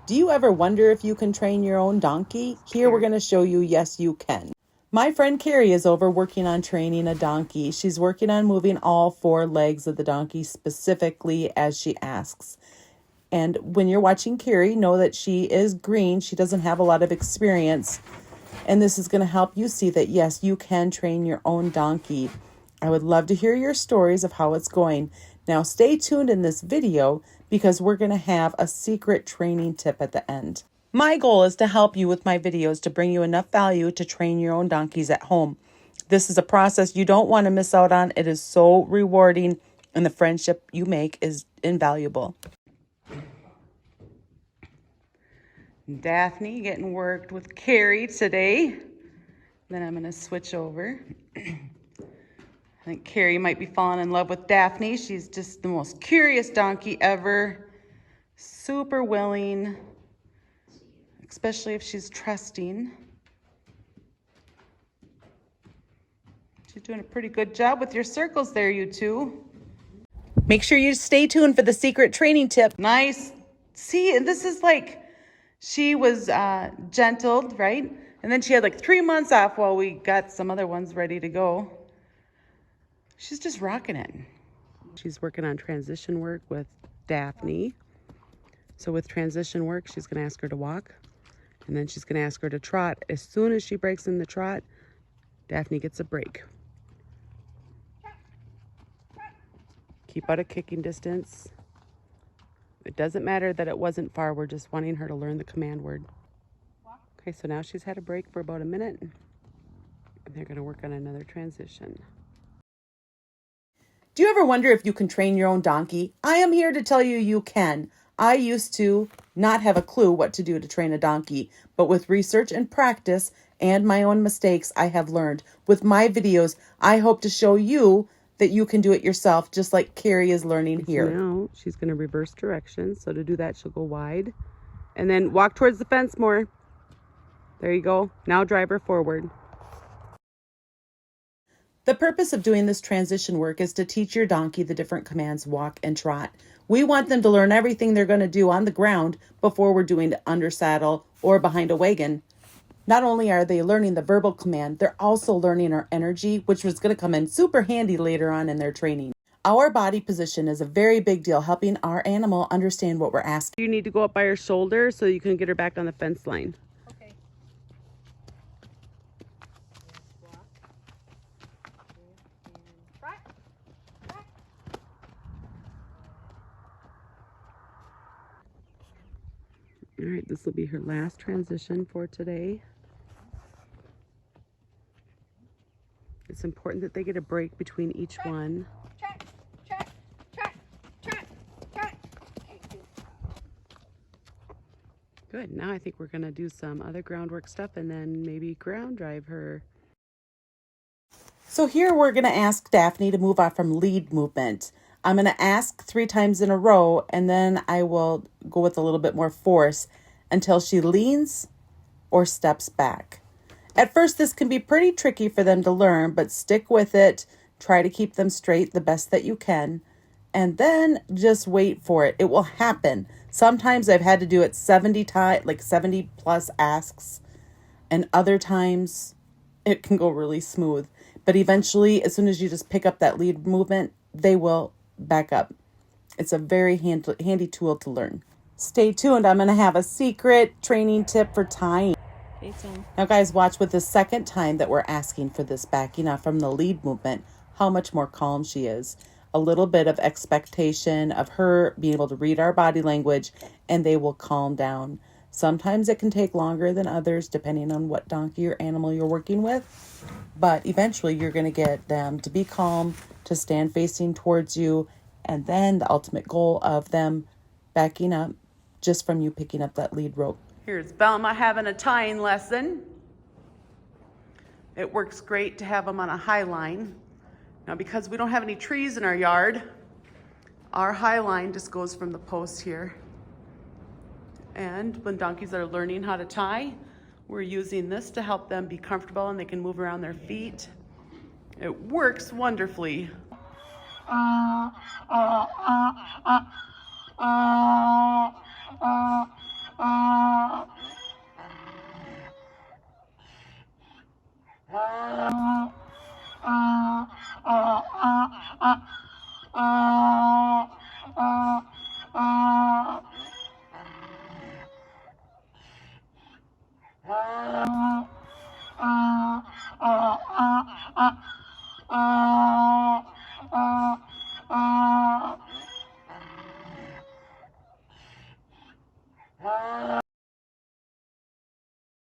Do you ever wonder if you can train your own donkey? Here we're going to show you, yes, you can. My friend Carrie is over working on training a donkey. She's working on moving all 4 legs of the donkey specifically as she asks. And when you're watching Carrie, know that she is green. She doesn't have a lot of experience. And this is going to help you see that, yes, you can train your own donkey. I would love to hear your stories of how it's going. Now, stay tuned in this video because we're going to have a secret training tip at the end. My goal is to help you with my videos to bring you enough value to train your own donkeys at home. This is a process you don't want to miss out on. It is so rewarding, and the friendship you make is invaluable. Daphne getting worked with Carrie today. Then I'm going to switch over. I think Carrie might be falling in love with Daphne. She's just the most curious donkey ever. Super willing, especially if she's trusting. She's doing a pretty good job with your circles there, you two. Make sure you stay tuned for the secret training tip. Nice. See, and this is like, she was gentled, right? And then she had like 3 months off while we got some other ones ready to go. She's just rocking it. She's working on transition work with Daphne. So with transition work, she's going to ask her to walk, and then she's going to ask her to trot. As soon as she breaks in the trot, Daphne gets a break. Keep out of kicking distance. It doesn't matter that it wasn't far. We're just wanting her to learn the command word. Okay, so now she's had a break for about a minute, and they're going to work on another transition. Do you ever wonder if you can train your own donkey? I am here to tell you you can. I used to not have a clue what to do to train a donkey, but with research and practice and my own mistakes, I have learned. With my videos, I hope to show you that you can do it yourself, just like Carrie is learning here. So now she's going to reverse direction. So to do that, she'll go wide and then walk towards the fence more. There you go. Now drive her forward. The purpose of doing this transition work is to teach your donkey the different commands walk and trot. We want them to learn everything they're going to do on the ground before we're doing the under saddle or behind a wagon. Not only are they learning the verbal command, they're also learning our energy, which was going to come in super handy later on in their training. Our body position is a very big deal, helping our animal understand what we're asking. You need to go up by her shoulder so you can get her back on the fence line. All right, this will be her last transition for today. It's important that they get a break between each one. Good, now I think we're gonna do some other groundwork stuff and then maybe ground drive her. So here we're gonna ask Daphne to move off from lead movement. I'm going to ask 3 times in a row, and then I will go with a little bit more force until she leans or steps back. At first, this can be pretty tricky for them to learn, but stick with it. Try to keep them straight the best that you can, and then just wait for it. It will happen. Sometimes I've had to do it 70 times, like 70 plus asks, and other times it can go really smooth. But eventually, as soon as you just pick up that lead movement, they will back up. It's a very handy tool to learn. Stay tuned. I'm going to have a secret training tip for tying. Now guys, watch with the second time that we're asking for this backing off from the lead movement, how much more calm she is. A little bit of expectation of her being able to read our body language, and they will calm down. Sometimes it can take longer than others depending on what donkey or animal you're working with, but eventually you're going to get them to be calm, to stand facing towards you, and then the ultimate goal of them backing up just from you picking up that lead rope. Here's Velma having a tying lesson. It works great to have them on a high line. Now, because we don't have any trees in our yard, our high line just goes from the post here. And when donkeys are learning how to tie, we're using this to help them be comfortable and they can move around their feet. It works wonderfully.